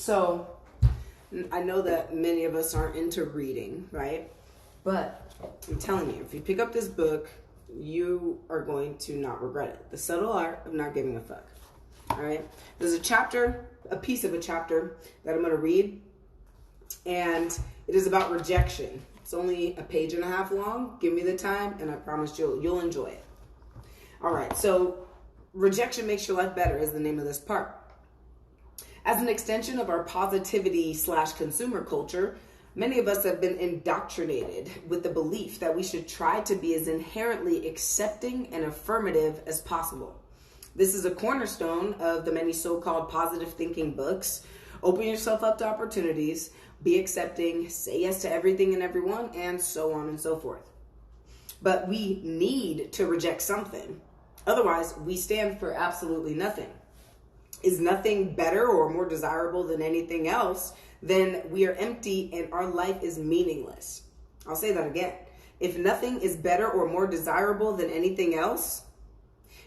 So I know that many of us aren't into reading, right? But I'm telling you, if you pick up this book, you are going to not regret it. The Subtle Art of Not Giving a Fuck. All right? There's a piece of a chapter that I'm going to read, and it is about rejection. It's only a page and a half long. Give me the time, and I promise you'll enjoy it. All right, so rejection makes your life better is the name of this part. As an extension of our positivity/consumer culture, many of us have been indoctrinated with the belief that we should try to be as inherently accepting and affirmative as possible. This is a cornerstone of the many so-called positive thinking books. Open yourself up to opportunities, be accepting, say yes to everything and everyone, and so on and so forth. But we need to reject something. Otherwise, we stand for absolutely nothing. Is nothing better or more desirable than anything else, then we are empty and our life is meaningless. I'll say that again. If nothing is better or more desirable than anything else,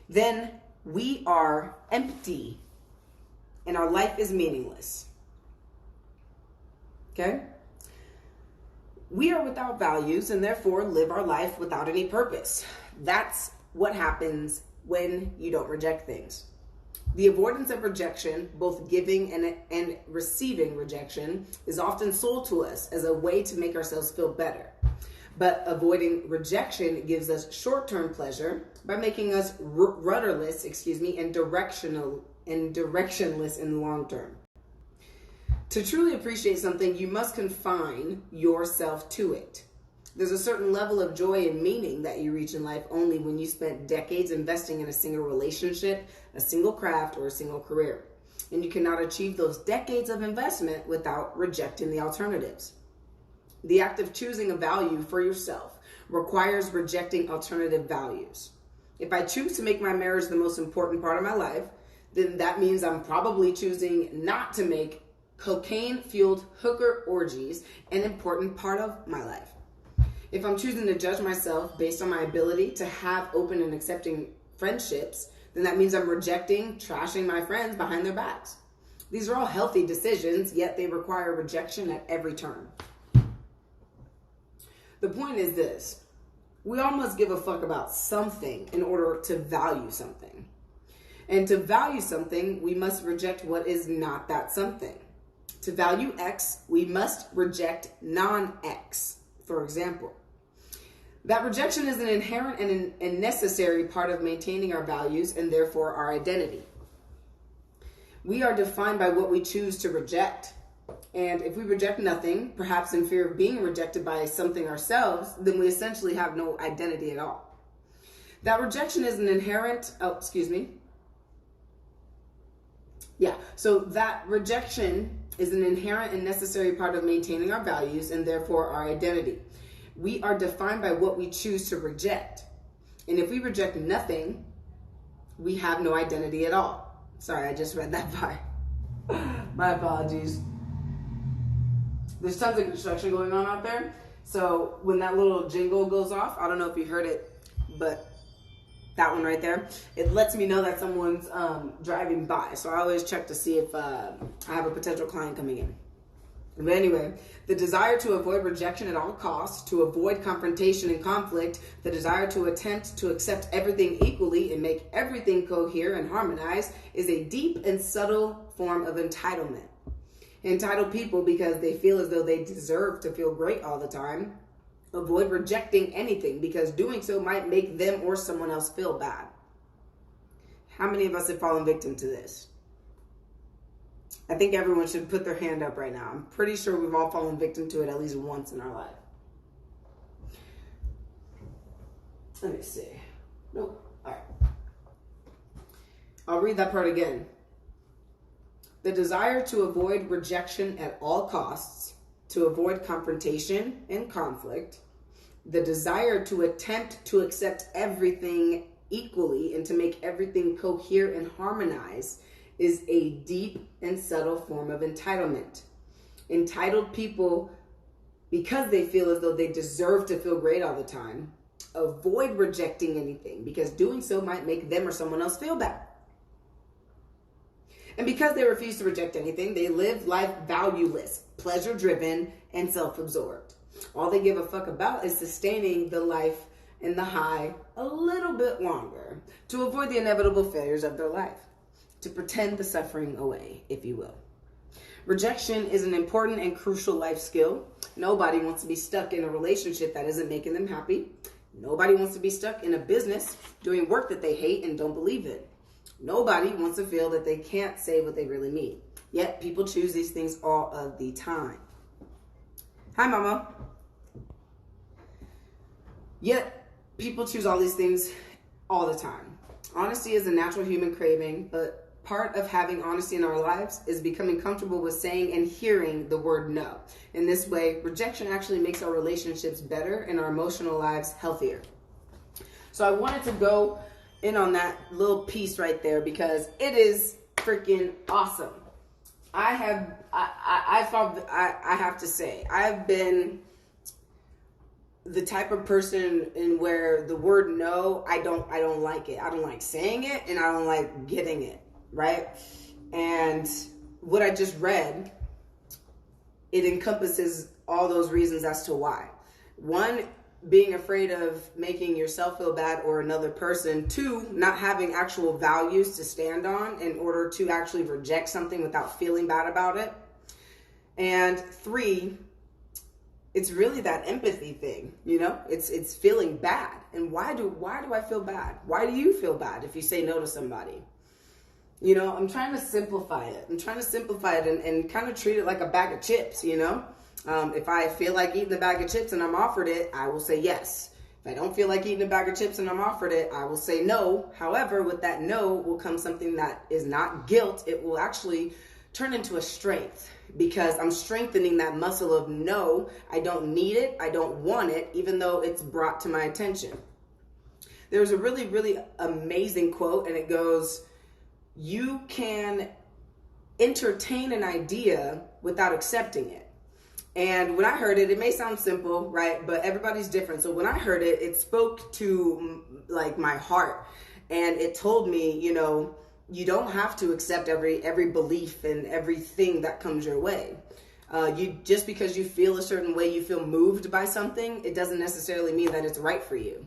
then we are empty and our life is meaningless. Okay? We are without values and therefore live our life without any purpose. That's what happens when you don't reject things. The avoidance of rejection, both giving and receiving rejection, is often sold to us as a way to make ourselves feel better. But avoiding rejection gives us short-term pleasure by making us rudderless, and directionless in the long term. To truly appreciate something, you must confine yourself to it. There's a certain level of joy and meaning that you reach in life only when you spent decades investing in a single relationship, a single craft, or a single career. And you cannot achieve those decades of investment without rejecting the alternatives. The act of choosing a value for yourself requires rejecting alternative values. If I choose to make my marriage the most important part of my life, then that means I'm probably choosing not to make cocaine-fueled hooker orgies an important part of my life. If I'm choosing to judge myself based on my ability to have open and accepting friendships, then that means I'm rejecting trashing my friends behind their backs. These are all healthy decisions, yet they require rejection at every turn. The point is this: we all must give a fuck about something in order to value something. And to value something, we must reject what is not that something. To value X, we must reject non-X, for example. That rejection is an inherent and necessary part of maintaining our values and therefore our identity. We are defined by what we choose to reject. And if we reject nothing, perhaps in fear of being rejected by something ourselves, then we essentially have no identity at all. That rejection is an inherent, So that rejection is an inherent and necessary part of maintaining our values and therefore our identity. We are defined by what we choose to reject. And if we reject nothing, we have no identity at all. Sorry, I just read that part. My apologies. There's tons of construction going on out there. So when that little jingle goes off, I don't know if you heard it, but that one right there, it lets me know that someone's driving by. So I always check to see if I have a potential client coming in. But anyway, the desire to avoid rejection at all costs, to avoid confrontation and conflict, the desire to attempt to accept everything equally and make everything cohere and harmonize is a deep and subtle form of entitlement. Entitled people, because they feel as though they deserve to feel great all the time, avoid rejecting anything because doing so might make them or someone else feel bad. How many of us have fallen victim to this? I think everyone should put their hand up right now. I'm pretty sure we've all fallen victim to it at least once in our life. Let me see. Nope. All right. I'll read that part again. The desire to avoid rejection at all costs, to avoid confrontation and conflict, the desire to attempt to accept everything equally and to make everything cohere and harmonize is a deep and subtle form of entitlement. Entitled people, because they feel as though they deserve to feel great all the time, avoid rejecting anything because doing so might make them or someone else feel bad. And because they refuse to reject anything, they live life valueless, pleasure-driven, and self-absorbed. All they give a fuck about is sustaining the life and the high a little bit longer to avoid the inevitable failures of their life, to pretend the suffering away, if you will. Rejection is an important and crucial life skill. Nobody wants to be stuck in a relationship that isn't making them happy. Nobody wants to be stuck in a business doing work that they hate and don't believe in. Nobody wants to feel that they can't say what they really mean. Yet people choose these things all of the time. Hi, Mama. Yet people choose all these things all the time. Honesty is a natural human craving, but part of having honesty in our lives is becoming comfortable with saying and hearing the word no. In this way, rejection actually makes our relationships better and our emotional lives healthier. So I wanted to go in on that little piece right there because it is freaking awesome. I have to say, I've been the type of person in where the word no, I don't like it. I don't like saying it and I don't like getting it. Right? And what I just read, it encompasses all those reasons as to why. One, being afraid of making yourself feel bad or another person. Two, not having actual values to stand on in order to actually reject something without feeling bad about it. And three, it's really that empathy thing, you know? It's feeling bad. And why do I feel bad? Why do you feel bad if you say no to somebody? You know, I'm trying to simplify it. I'm trying to simplify it and kind of treat it like a bag of chips, you know? If I feel like eating a bag of chips and I'm offered it, I will say yes. If I don't feel like eating a bag of chips and I'm offered it, I will say no. However, with that no will come something that is not guilt. It will actually turn into a strength because I'm strengthening that muscle of no, I don't need it, I don't want it, even though it's brought to my attention. There's a really, really amazing quote, and it goes, you can entertain an idea without accepting it. And when I heard it, it may sound simple, right? But everybody's different. So when I heard it, it spoke to like my heart, and it told me, you know, you don't have to accept every belief and everything that comes your way. You just because you feel a certain way, you feel moved by something, it doesn't necessarily mean that it's right for you.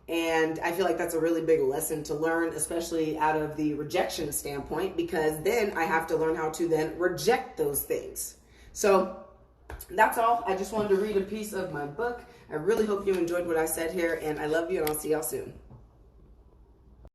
And I feel like that's a really big lesson to learn, especially out of the rejection standpoint, because then I have to learn how to then reject those things. So that's all. I just wanted to read a piece of my book. I really hope you enjoyed what I said here, and I love you, and I'll see y'all soon.